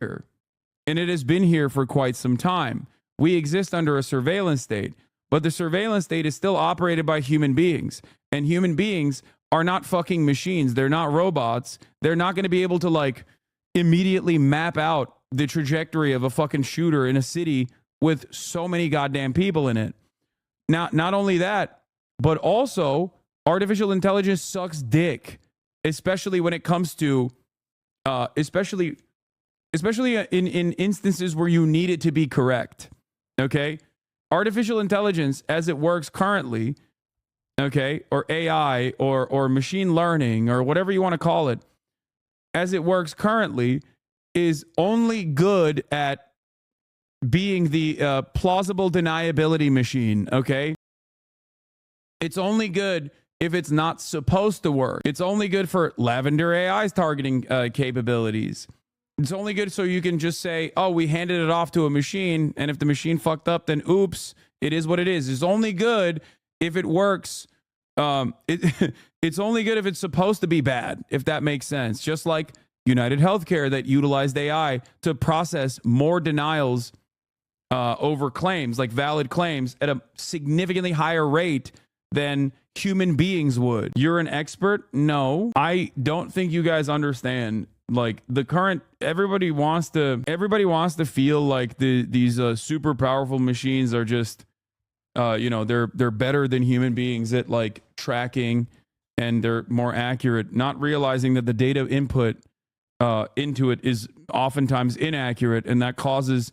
here, and it has been here for quite some time. We exist under a surveillance state, but the surveillance state is still operated by human beings, and human beings are not fucking machines. They're not robots. They're not going to be able to like immediately map out the trajectory of a fucking shooter in a city with so many goddamn people in it. Now, not only that, but also artificial intelligence sucks dick, especially when it comes to, especially in instances where you need it to be correct. Okay, artificial intelligence, as it works currently, okay, or AI or machine learning or whatever you want to call it, as it works currently, is only good at being the plausible deniability machine. Okay, it's only good if it's not supposed to work. It's only good for Lavender AI's targeting capabilities. It's only good so you can just say, oh, we handed it off to a machine, and if the machine fucked up, then oops, it is what it is. It's only good if it works. It's only good if it's supposed to be bad, if that makes sense. Just like United Healthcare that utilized AI to process more denials over claims, like valid claims, at a significantly higher rate than human beings would. You're an expert? No. I don't think you guys understand. Like the current, everybody wants to feel like these super powerful machines are just, they're better than human beings at like tracking, and they're more accurate, not realizing that the data input into it is oftentimes inaccurate, and that causes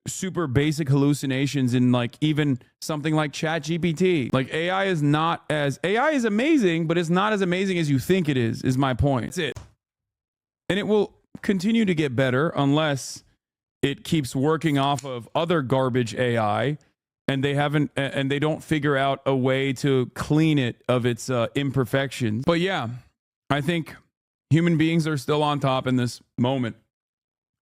super basic hallucinations in like even something like ChatGPT. Like AI is amazing, but it's not as amazing as you think it is my point. That's it. And it will continue to get better unless it keeps working off of other garbage AI, and they don't figure out a way to clean it of its imperfections. But yeah, I think human beings are still on top in this moment,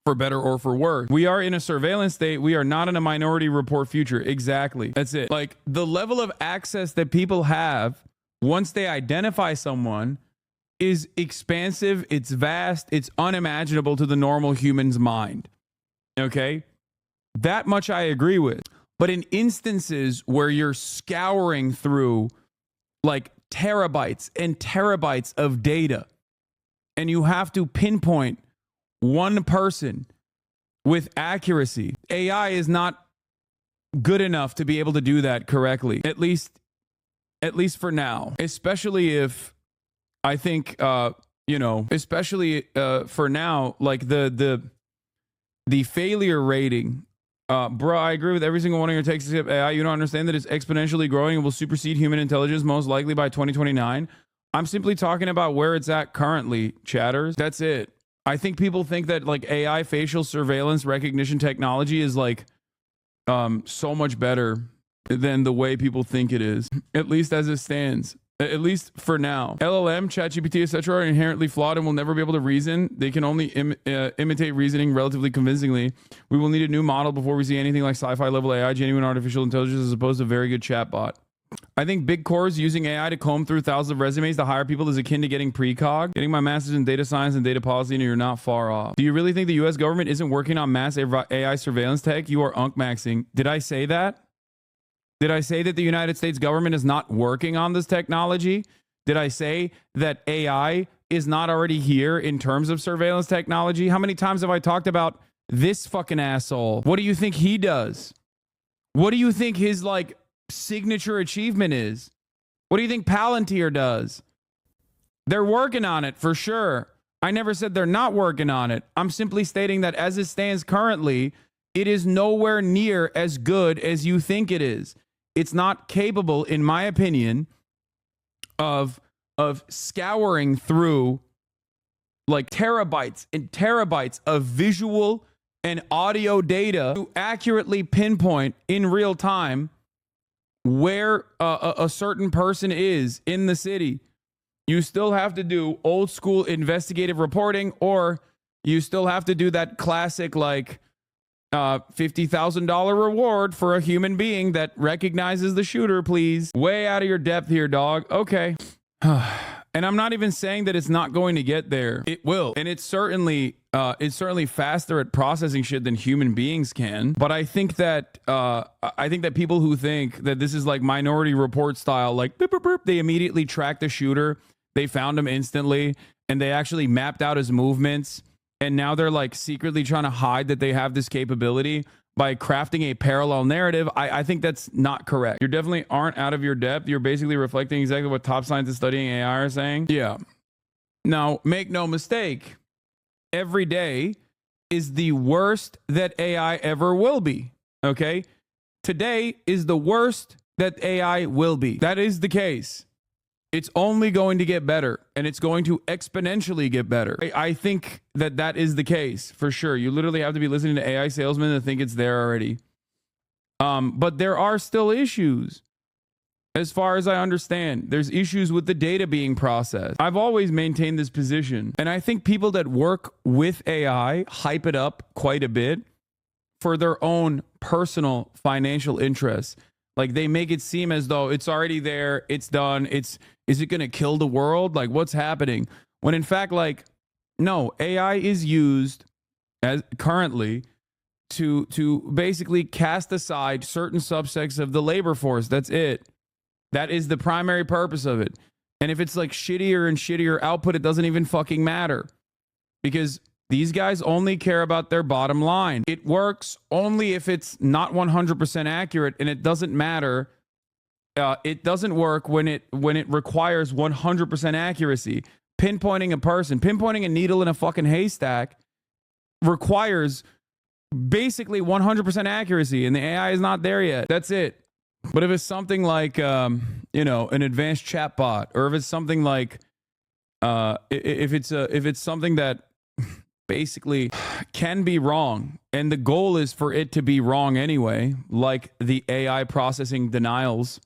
for better or for worse. We are in a surveillance state. We are not in a Minority Report future. Exactly. That's it. Like the level of access that people have once they identify someone is expansive, it's vast, it's unimaginable to the normal human's mind. Okay? That much I agree with. But in instances where you're scouring through like terabytes and terabytes of data, and you have to pinpoint one person with accuracy, AI is not good enough to be able to do that correctly, at least for now, especially if I think, especially for now, like the failure rating, bro, I agree with every single one of your takes except AI. You don't understand that it's exponentially growing and will supersede human intelligence most likely by 2029. I'm simply talking about where it's at currently, chatters. That's it. I think people think that like AI facial surveillance recognition technology is like so much better than the way people think it is, at least as it stands. At least for now. LLM, ChatGPT, etc. are inherently flawed and will never be able to reason. They can only imitate reasoning relatively convincingly. We will need a new model before we see anything like sci-fi level AI, genuine artificial intelligence, as opposed to a very good chatbot. I think big cores using AI to comb through thousands of resumes to hire people is akin to getting precog. Getting my master's in data science and data policy, and you're not far off. Do you really think the US government isn't working on mass AI surveillance tech? You are unk-maxing. Did I say that? Did I say that the United States government is not working on this technology? Did I say that AI is not already here in terms of surveillance technology? How many times have I talked about this fucking asshole? What do you think he does? What do you think his like signature achievement is? What do you think Palantir does? They're working on it for sure. I never said they're not working on it. I'm simply stating that as it stands currently, it is nowhere near as good as you think it is. It's not capable, in my opinion, of scouring through like terabytes and terabytes of visual and audio data to accurately pinpoint in real time where a certain person is in the city. You still have to do old school investigative reporting, or you still have to do that classic like $50,000 reward for a human being that recognizes the shooter, please. Way out of your depth here, dog. Okay. And I'm not even saying that it's not going to get there. It will. And it's certainly faster at processing shit than human beings can. But I think that people who think that this is like Minority Report style, like boop, boop, boop, they immediately track the shooter, they found him instantly, and they actually mapped out his movements, and now they're like secretly trying to hide that they have this capability by crafting a parallel narrative. I think that's not correct. You definitely aren't out of your depth. You're basically reflecting exactly what top scientists studying AI are saying. Yeah. Now, make no mistake, every day is the worst that AI ever will be. Okay? Today is the worst that AI will be. That is the case. It's only going to get better, and it's going to exponentially get better. I think that is the case for sure. You literally have to be listening to AI salesmen to think it's there already. But there are still issues. As far as I understand, there's issues with the data being processed. I've always maintained this position, and I think people that work with AI hype it up quite a bit for their own personal financial interests. Like, they make it seem as though it's already there, it's done, is it going to kill the world? Like, what's happening? When in fact, like, no, AI is used as currently to basically cast aside certain subsects of the labor force. That's it. That is the primary purpose of it. And if it's like shittier and shittier output, it doesn't even fucking matter, because these guys only care about their bottom line. It works only if it's not 100% accurate, and it doesn't matter. It doesn't work when it requires 100% accuracy. Pinpointing a person, pinpointing a needle in a fucking haystack requires basically 100% accuracy, and the AI is not there yet. That's it. But if it's something like, an advanced chatbot, or if it's something like, if it's something that basically can be wrong, and the goal is for it to be wrong anyway, like the AI processing denials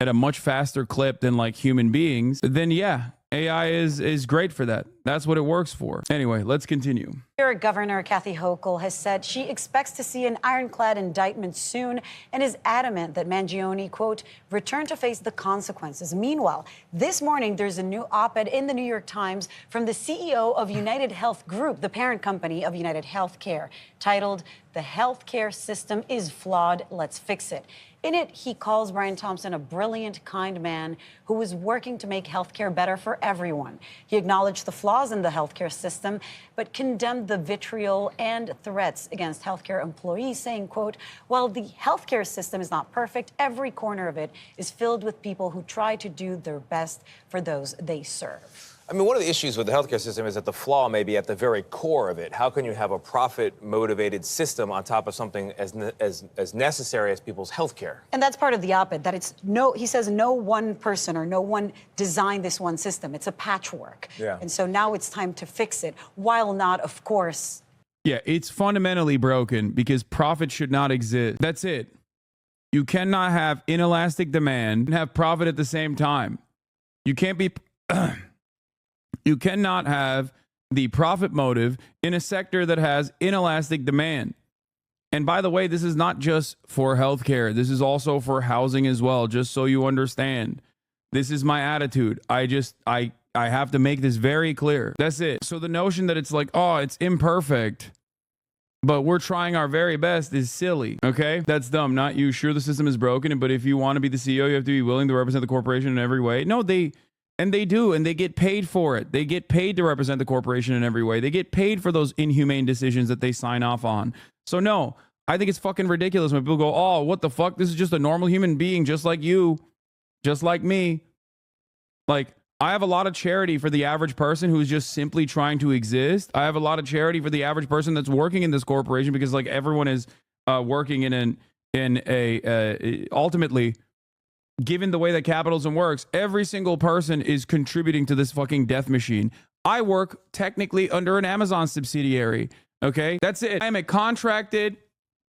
at a much faster clip than like human beings, then yeah, AI is great for that. That's what it works for. Anyway, let's continue. Governor Kathy Hochul has said she expects to see an ironclad indictment soon, and is adamant that Mangione, quote, return to face the consequences. Meanwhile, this morning, there's a new op-ed in the New York Times from the CEO of United Health Group, the parent company of United Healthcare, titled, "The Healthcare System is Flawed, Let's Fix It." In it, he calls Brian Thompson a brilliant, kind man who is working to make healthcare better for everyone. He acknowledged the flaws in the healthcare system, but condemned the vitriol and threats against healthcare employees, saying, quote, while the healthcare system is not perfect, every corner of it is filled with people who try to do their best for those they serve. I mean, one of the issues with the healthcare system is that the flaw may be at the very core of it. How can you have a profit-motivated system on top of something as necessary as people's healthcare? And that's part of the op-ed, that it's he says no one person or no one designed this one system. It's a patchwork. Yeah. And so now it's time to fix it, while not, of course. Yeah, it's fundamentally broken because profit should not exist. That's it. You cannot have inelastic demand and have profit at the same time. You can't be... You cannot have the profit motive in a sector that has inelastic demand. And by the way, this is not just for healthcare. This is also for housing as well, just so you understand. This is my attitude. I have to make this very clear. That's it. So the notion that it's like, oh, it's imperfect, but we're trying our very best is silly, okay? That's dumb, not you. Sure, the system is broken, but if you want to be the CEO, you have to be willing to represent the corporation in every way. No, they do, and they get paid for it. They get paid to represent the corporation in every way. They get paid for those inhumane decisions that they sign off on. So no, I think it's fucking ridiculous when people go, oh, what the fuck? This is just a normal human being, just like you, just like me. Like, I have a lot of charity for the average person who's just simply trying to exist. I have a lot of charity for the average person that's working in this corporation, because like everyone is working ultimately, given the way that capitalism works, every single person is contributing to this fucking death machine. I work technically under an Amazon subsidiary, okay? That's it. I'm a contracted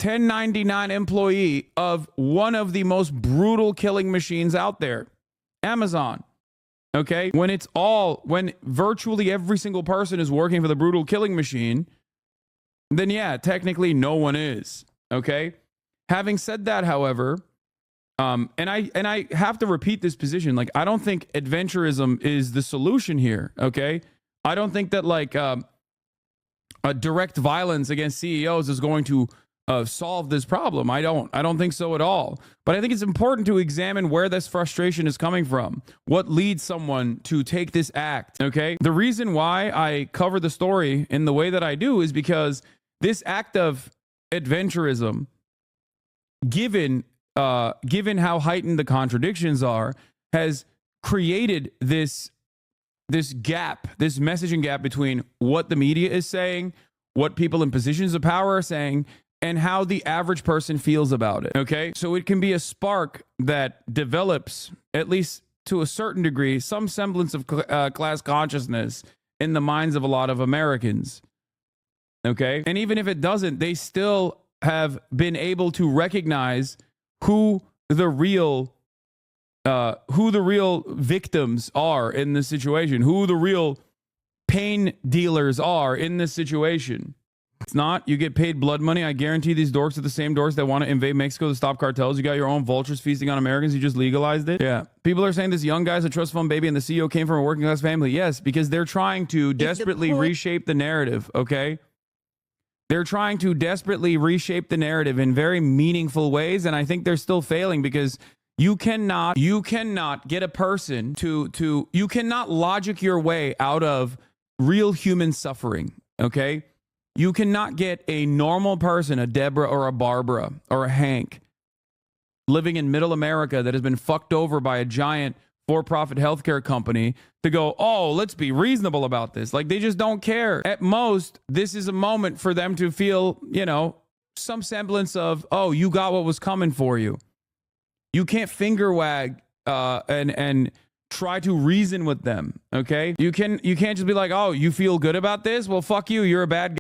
1099 employee of one of the most brutal killing machines out there, Amazon, okay? When virtually every single person is working for the brutal killing machine, then yeah, technically no one is, okay? Having said that, however, And I have to repeat this position. Like, I don't think adventurism is the solution here. Okay, I don't think that like a direct violence against CEOs is going to solve this problem. I don't think so at all. But I think it's important to examine where this frustration is coming from. What leads someone to take this act? Okay, the reason why I cover the story in the way that I do is because this act of adventurism, given how heightened the contradictions are, has created this gap, this messaging gap between what the media is saying, what people in positions of power are saying, and how the average person feels about it. Okay, so it can be a spark that develops, at least to a certain degree, some semblance of class consciousness in the minds of a lot of Americans. Okay, and even if it doesn't, they still have been able to recognize who the real victims are in this situation, who the real pain dealers are in this situation. It's not you get paid blood money. I guarantee these dorks are the same dorks that want to invade Mexico to stop cartels. You got your own vultures feasting on Americans. You just legalized it. Yeah. People are saying this young guy's a trust fund baby and the CEO came from a working class family. Yes, because they're trying to desperately reshape the narrative. Okay. They're trying to desperately reshape the narrative in very meaningful ways. And I think they're still failing because you cannot get a person you cannot logic your way out of real human suffering. Okay. You cannot get a normal person, a Deborah or a Barbara or a Hank, living in middle America that has been fucked over by a giant for-profit healthcare company to go, oh, let's be reasonable about this. Like, they just don't care. At most, this is a moment for them to feel, some semblance of, oh, you got what was coming for you. You can't finger wag and try to reason with them. Okay, you can't just be like, oh, you feel good about this? Well, fuck you. You're a bad guy.